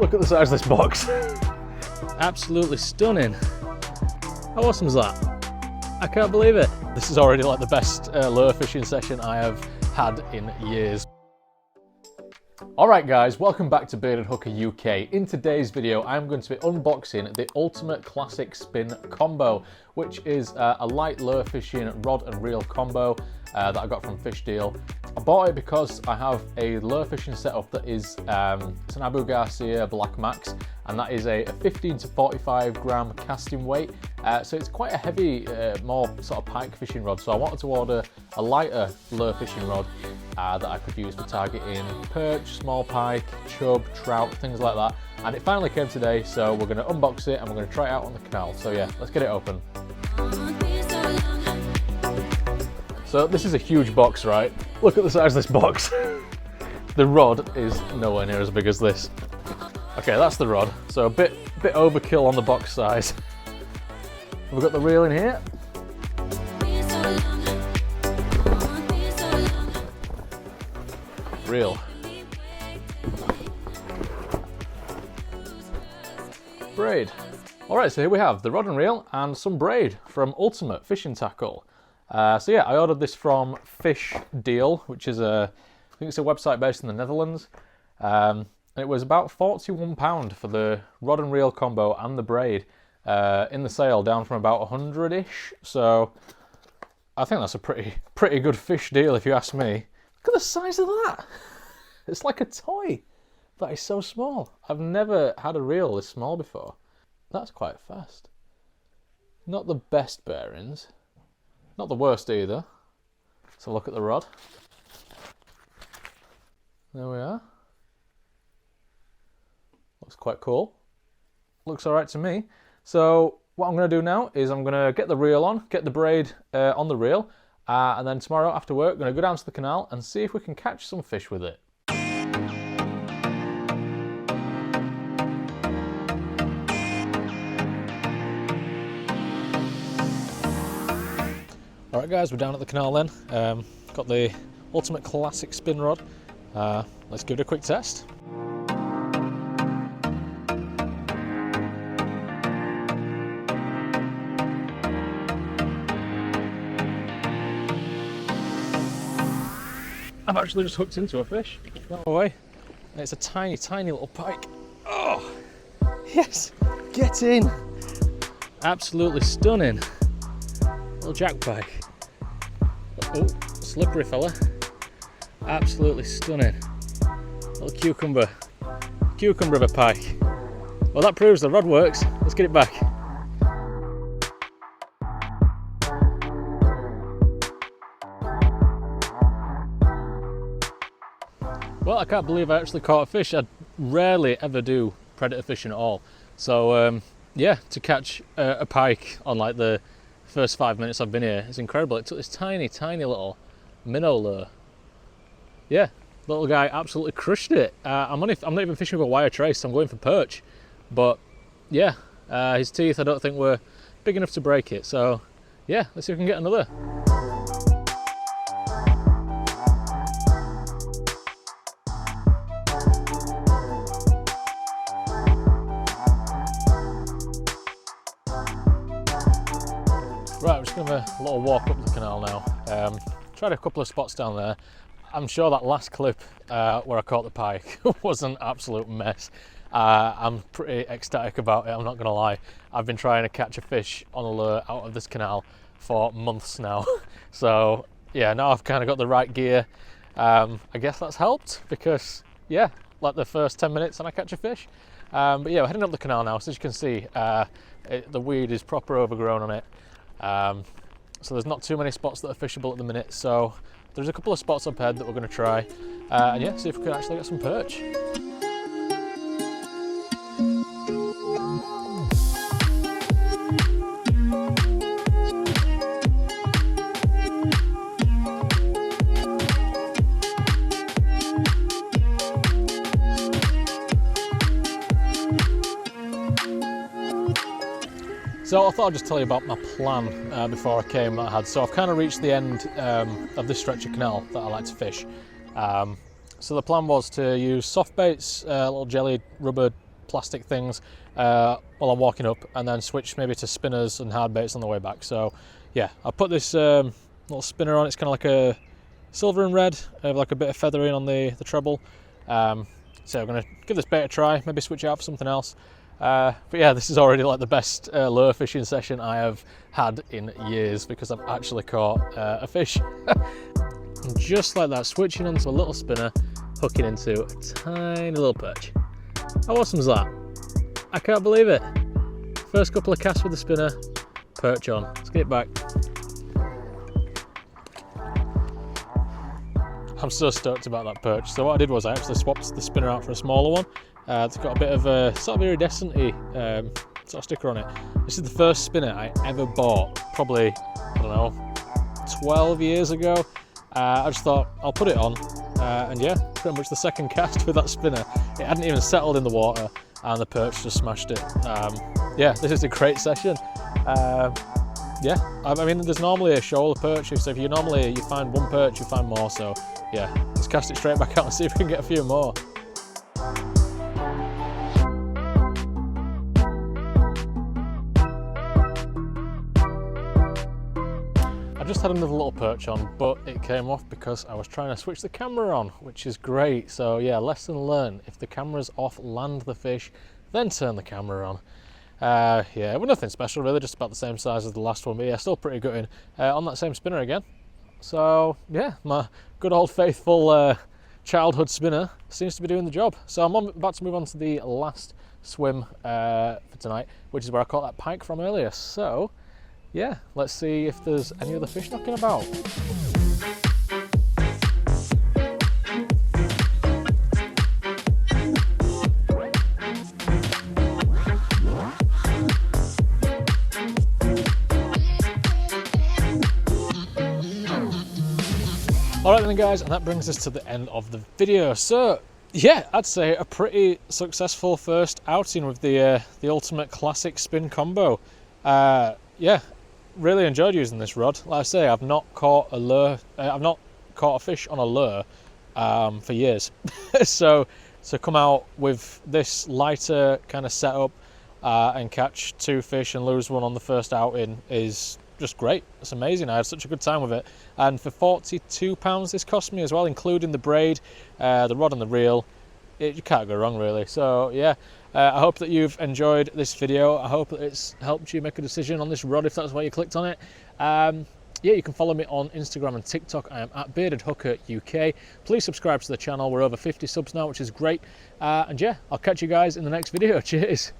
Look at the size of this box. Absolutely stunning. How awesome is that? I can't believe it. This is already like the best lure fishing session I have had in years. Alright guys, welcome back to Bearded Hooker UK. In today's video I'm going to be unboxing the Ultimate Classic Spin Combo, which is a light lure fishing rod and reel combo that I got from Fishdeal. I bought it because I have a lure fishing setup that is it's an Abu Garcia Black Max, and that is a 15 to 45 gram casting weight. So it's quite a heavy, more sort of pike fishing rod. So I wanted to order a lighter lure fishing rod that I could use for targeting perch, small pike, chub, trout, things like that. And it finally came today, so we're going to unbox it and we're going to try it out on the canal. So yeah, let's get it open. So this is a huge box, right? Look at the size of this box. The rod is nowhere near as big as this. Okay, that's the rod. So a bit overkill on the box size. We've got the reel in here. Reel. Braid. Alright, so here we have the rod and reel and some braid from Ultimate Fishing Tackle. So yeah, I ordered this from Fishdeal, which is I think it's a website based in the Netherlands. And it was about £41 for the rod and reel combo and the braid in the sale, down from about 100-ish. So I think that's a pretty good fish deal if you ask me. Look at the size of that. It's like a toy. That is so small. I've never had a reel this small before. That's quite fast. Not the best bearings. Not the worst either. Let's have a look at the rod. There we are. Looks quite cool. Looks alright to me. So what I'm going to do now is I'm going to get the reel on, get the braid on the reel, and then tomorrow after work I'm going to go down to the canal and see if we can catch some fish with it. Alright guys, we're down at the canal then. Got the Ultimate Classic Spin Rod. Let's give it a quick test. I've actually just hooked into a fish. No way. And it's a tiny, tiny little pike. Oh, yes, get in. Absolutely stunning. Little jack pike. Oh, slippery fella. Absolutely stunning. Little cucumber of a pike. Well, that proves the rod works. Let's get it back. Well, I can't believe I actually caught a fish. I rarely ever do predator fishing at all. So yeah, to catch a pike on like the first 5 minutes I've been here, it's incredible. It took this tiny, tiny little minnow lure. Yeah, little guy absolutely crushed it. I'm not even fishing with a wire trace, so I'm going for perch. But yeah, his teeth I don't think were big enough to break it. So yeah, let's see if we can get another. Right, I'm just going to have a little walk up the canal now. Tried a couple of spots down there. I'm sure that last clip where I caught the pike was an absolute mess. I'm pretty ecstatic about it, I'm not going to lie. I've been trying to catch a fish on a lure out of this canal for months now. So yeah, now I've kind of got the right gear. I guess that's helped because yeah, like the first 10 minutes and I catch a fish. But yeah, we're heading up the canal now. So as you can see, the weed is proper overgrown on it. So there's not too many spots that are fishable at the minute, so there's a couple of spots up ahead that we're going to try, and yeah, see if we can actually get some perch. So I thought I'd just tell you about my plan before I came that I had. So I've kind of reached the end of this stretch of canal that I like to fish. So the plan was to use soft baits, little jelly rubber plastic things while I'm walking up, and then switch maybe to spinners and hard baits on the way back. So yeah, I'll put this little spinner on. It's kind of like a silver and red, like a bit of feathering on the treble. So I'm going to give this bait a try, maybe switch it out for something else. But yeah, this is already like the best lure fishing session I have had in years, because I've actually caught a fish. And just like that, switching onto a little spinner, hooking into a tiny little perch. How awesome is that? I can't believe it. First couple of casts with the spinner, perch on. Let's get it back. I'm so stoked about that perch. So what I did was I actually swapped the spinner out for a smaller one. It's got a bit of a sort of iridescent-y sort of sticker on it. This is the first spinner I ever bought, probably, I don't know, 12 years ago. I just thought I'll put it on, and yeah, pretty much the second cast with that spinner, it hadn't even settled in the water, and the perch just smashed it. Yeah, this is a great session. Yeah, I mean, there's normally a shoal of perch, so if you find one perch, you find more. So yeah, let's cast it straight back out and see if we can get a few more. I just had another little perch on, but it came off because I was trying to switch the camera on, which is great. So yeah, lesson learned: if the camera's off, land the fish, then turn the camera on. Yeah, well, nothing special really, just about the same size as the last one, but yeah, still pretty gutting on that same spinner again. So yeah, my good old faithful childhood spinner seems to be doing the job. So I'm about to move on to the last swim for tonight, which is where I caught that pike from earlier. So yeah, let's see if there's any other fish knocking about. Alright then guys, and that brings us to the end of the video. So yeah, I'd say a pretty successful first outing with the ultimate classic spin combo. Yeah, really enjoyed using this rod. Like I say, I've not caught a lure, I've not caught a fish on a lure for years. so come out with this lighter kind of setup and catch two fish and lose one on the first outing is just great. It's amazing. I had such a good time with it, and for £42 this cost me as well, including the braid, the rod and the reel. You can't go wrong really. So yeah, I hope that you've enjoyed this video. I hope that it's helped you make a decision on this rod if that's why you clicked on it. Yeah, you can follow me on Instagram and TikTok. I am at BeardedHookerUK. Please subscribe to the channel. We're over 50 subs now, which is great. And yeah, I'll catch you guys in the next video. Cheers.